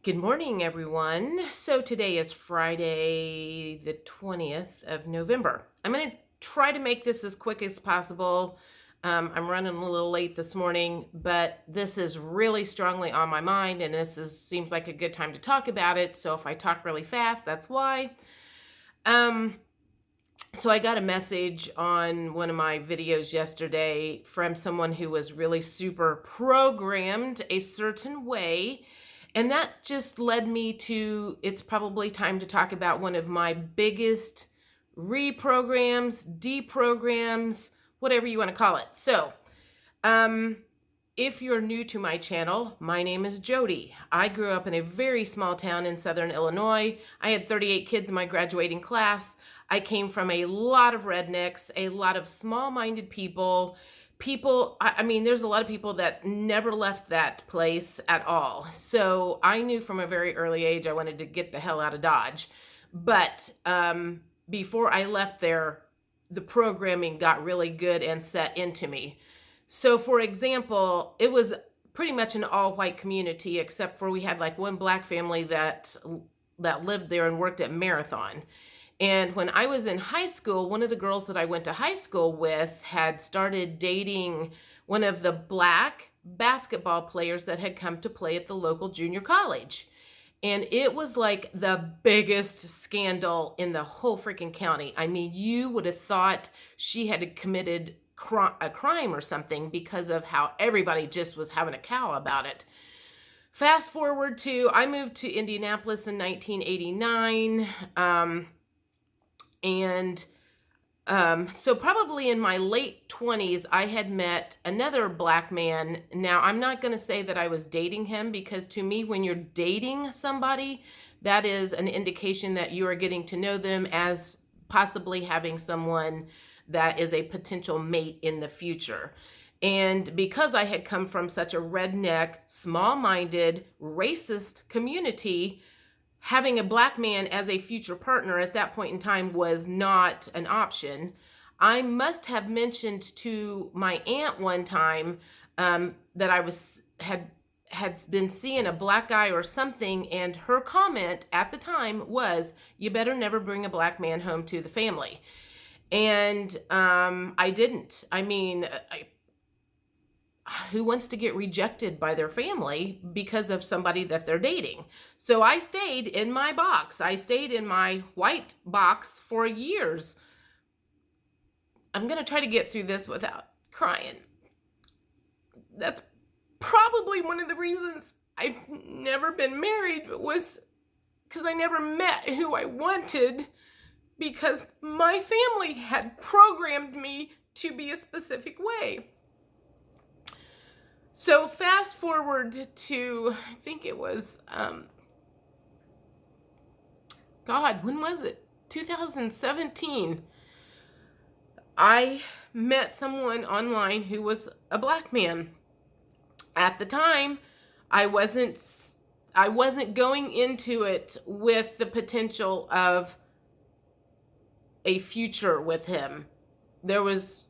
Good morning, everyone. So today is Friday, the 20th of November. I'm going to try to make this as quick as possible. I'm running a little late this morning, but this is really strongly on my mind, and seems like a good time to talk about it. So if I talk really fast, that's why. Um, so I got a message on one of my videos yesterday from someone who was really super programmed a certain way. And that just led me to, it's probably time to talk about one of my biggest reprograms, deprograms, whatever you want to call it. So, um, if you're new to my channel, my name is Jody. I grew up in a very small town in southern Illinois. I had 38 kids in my graduating class. I came from a lot of rednecks, a lot of small-minded people. I mean, there's a lot of people that never left that place at all. So I knew from a very early age I wanted to get the hell out of Dodge. But before I left there, the programming got really good and set into me. So, for example, it was pretty much an all-white community, except for we had like one black family that lived there and worked at Marathon. And when I was in high school, one of the girls that I went to high school with had started dating one of the black basketball players that had come to play at the local junior college. And it was like the biggest scandal in the whole freaking county. I mean, you would have thought she had committed a crime or something because of how everybody just was having a cow about it. Fast forward to, I moved to Indianapolis in 1989. So probably in my late 20s, I had met another black man. Now, I'm not going to say that I was dating him, because to me, when you're dating somebody, that is an indication that you are getting to know them as possibly having someone that is a potential mate in the future. And because I had come from such a redneck, small-minded, racist community, having a black man as a future partner at that point in time was not an option. I must have mentioned to my aunt one time that I had been seeing a black guy or something, and her comment at the time was, "You better never bring a black man home to the family." And I didn't. I mean, who wants to get rejected by their family because of somebody that they're dating? So I stayed in my box. I stayed in my white box for years. I'm going to try to get through this without crying. That's probably one of the reasons I've never been married, was because I never met who I wanted, because my family had programmed me to be a specific way. So fast forward to, I think it was, when was it? 2017. I met someone online who was a black man. At the time, I wasn't going into it with the potential of a future with him. There was,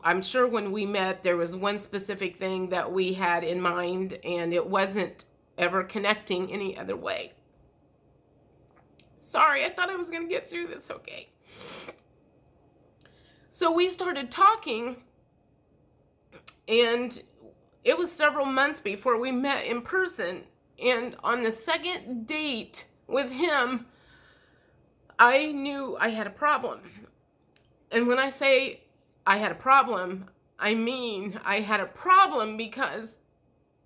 I'm sure when we met, there was one specific thing that we had in mind, and it wasn't ever connecting any other way. Sorry, I thought I was going to get through this okay. So we started talking, and it was several months before we met in person. And on the second date with him, I knew I had a problem. And when I say I had a problem, I mean I had a problem because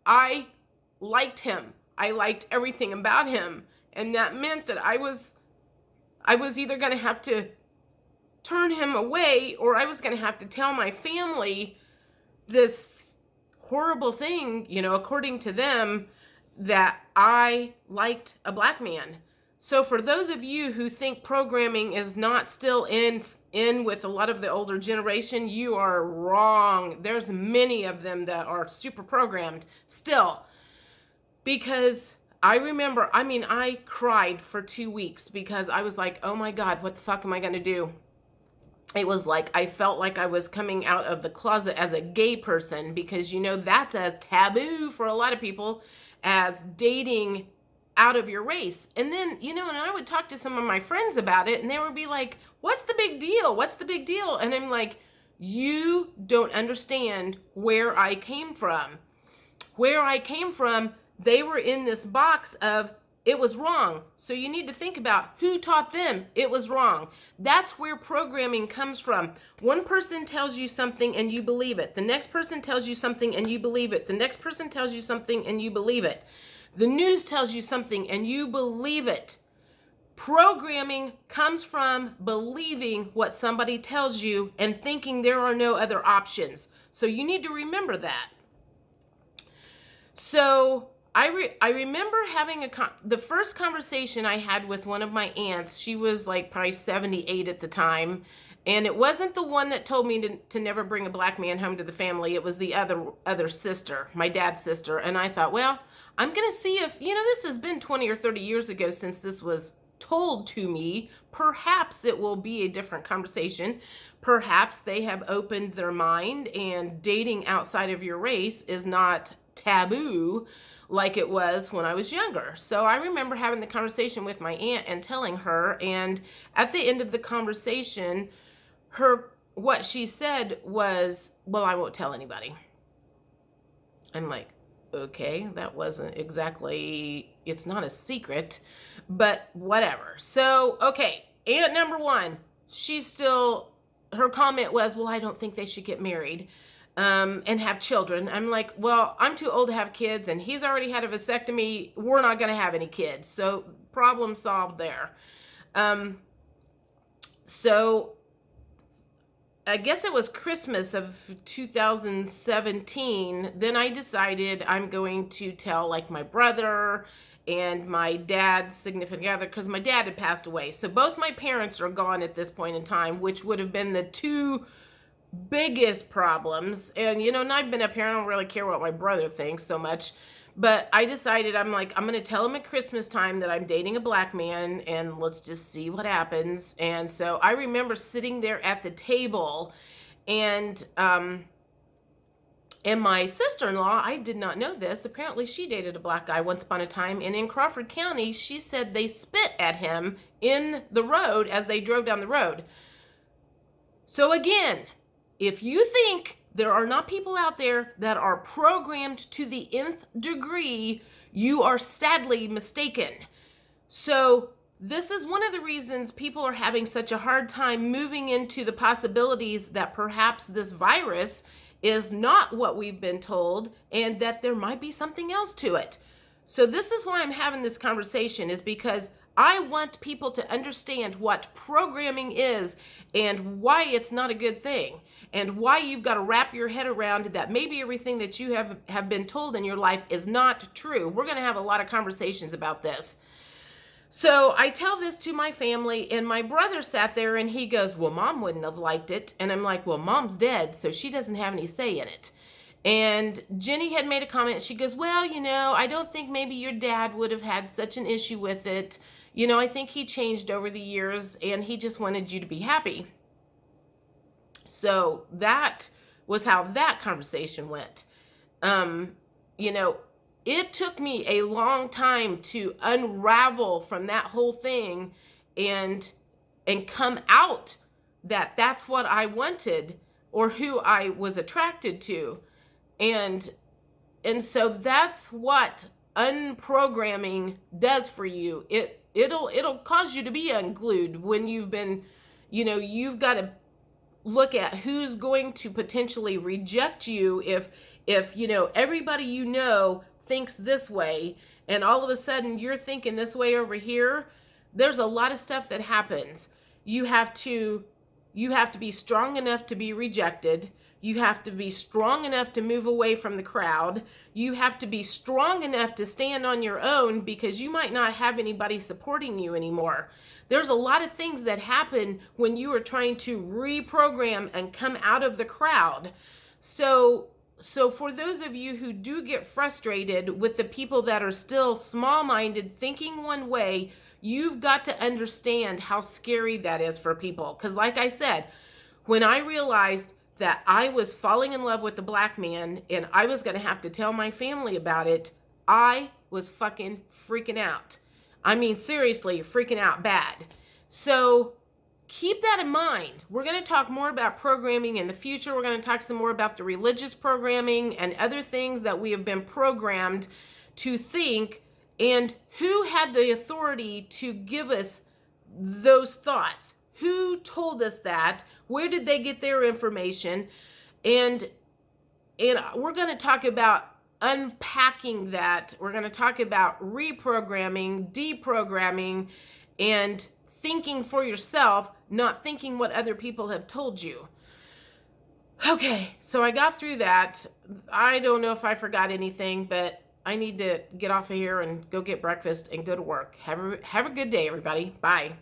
I liked him. I liked everything about him. And that meant that I was either going to have to turn him away, or I was going to have to tell my family this horrible thing, according to them, that I liked a black man. So for those of you who think programming is not still in with a lot of the older generation, you are wrong. There's many of them that are super programmed still. Because I remember, I cried for 2 weeks because I was like, oh my God, what the fuck am I going to do? It was like I felt like I was coming out of the closet as a gay person, because that's as taboo for a lot of people as dating out of your race. And then, and I would talk to some of my friends about it, and they would be like, what's the big deal? What's the big deal? And I'm like, you don't understand where I came from. Where I came from, they were in this box of, it was wrong. So you need to think about who taught them it was wrong. That's where programming comes from. One person tells you something and you believe it. The next person tells you something and you believe it. The next person tells you something and you believe it. The news tells you something and you believe it. Programming comes from believing what somebody tells you and thinking there are no other options. So you need to remember that. So I remember having the first conversation I had with one of my aunts. She was like probably 78 at the time. And it wasn't the one that told me to never bring a black man home to the family. It was the other sister, my dad's sister. And I thought, well, I'm going to see if, this has been 20 or 30 years ago since this was told to me. Perhaps it will be a different conversation. Perhaps they have opened their mind and dating outside of your race is not taboo like it was when I was younger. So I remember having the conversation with my aunt and telling her, and at the end of the conversation, what she said was, well, I won't tell anybody. I'm like, okay, that wasn't exactly, it's not a secret, but whatever. So, okay, aunt number one, her comment was, well, I don't think they should get married and have children. I'm like, well, I'm too old to have kids, and he's already had a vasectomy. We're not going to have any kids. So problem solved there. So I guess it was Christmas of 2017. Then I decided I'm going to tell like my brother and my dad's significant other, because my dad had passed away. So both my parents are gone at this point in time, which would have been the two biggest problems. And, and I've been up here, I don't really care what my brother thinks so much. But I decided, I'm going to tell him at Christmas time that I'm dating a black man, and let's just see what happens. And so I remember sitting there at the table, and my sister-in-law, I did not know this, apparently she dated a black guy once upon a time, and in Crawford County, she said they spit at him in the road as they drove down the road. So again, if you think there are not people out there that are programmed to the nth degree, you are sadly mistaken. So this is one of the reasons people are having such a hard time moving into the possibilities that perhaps this virus is not what we've been told and that there might be something else to it. So this is why I'm having this conversation, is because I want people to understand what programming is and why it's not a good thing, and why you've got to wrap your head around that maybe everything that you have been told in your life is not true. We're going to have a lot of conversations about this. So I tell this to my family, and my brother sat there and he goes, well, Mom wouldn't have liked it. And I'm like, well, Mom's dead, so she doesn't have any say in it. And Jenny had made a comment. She goes, well, I don't think maybe your dad would have had such an issue with it. I think he changed over the years and he just wanted you to be happy. So that was how that conversation went. It took me a long time to unravel from that whole thing and come out that that's what I wanted or who I was attracted to. And so that's what unprogramming does for you. It'll cause you to be unglued when you've been, you've got to look at who's going to potentially reject you if everybody thinks this way, and all of a sudden you're thinking this way over here. There's a lot of stuff that happens. You have to be strong enough to be rejected. You have to be strong enough to move away from the crowd. You have to be strong enough to stand on your own, because you might not have anybody supporting you anymore. There's a lot of things that happen when you are trying to reprogram and come out of the crowd. So for those of you who do get frustrated with the people that are still small-minded, thinking one way, you've got to understand how scary that is for people. Because like I said, when I realized that I was falling in love with a black man and I was going to have to tell my family about it, I was fucking freaking out. I mean, seriously, freaking out bad. So keep that in mind. We're going to talk more about programming in the future. We're going to talk some more about the religious programming and other things that we have been programmed to think, and who had the authority to give us those thoughts. Who told us that? Where did they get their information? And we're going to talk about unpacking that. We're going to talk about reprogramming, deprogramming, and thinking for yourself, not thinking what other people have told you. Okay, so I got through that. I don't know if I forgot anything, but I need to get off of here and go get breakfast and go to work. Have a good day, everybody. Bye.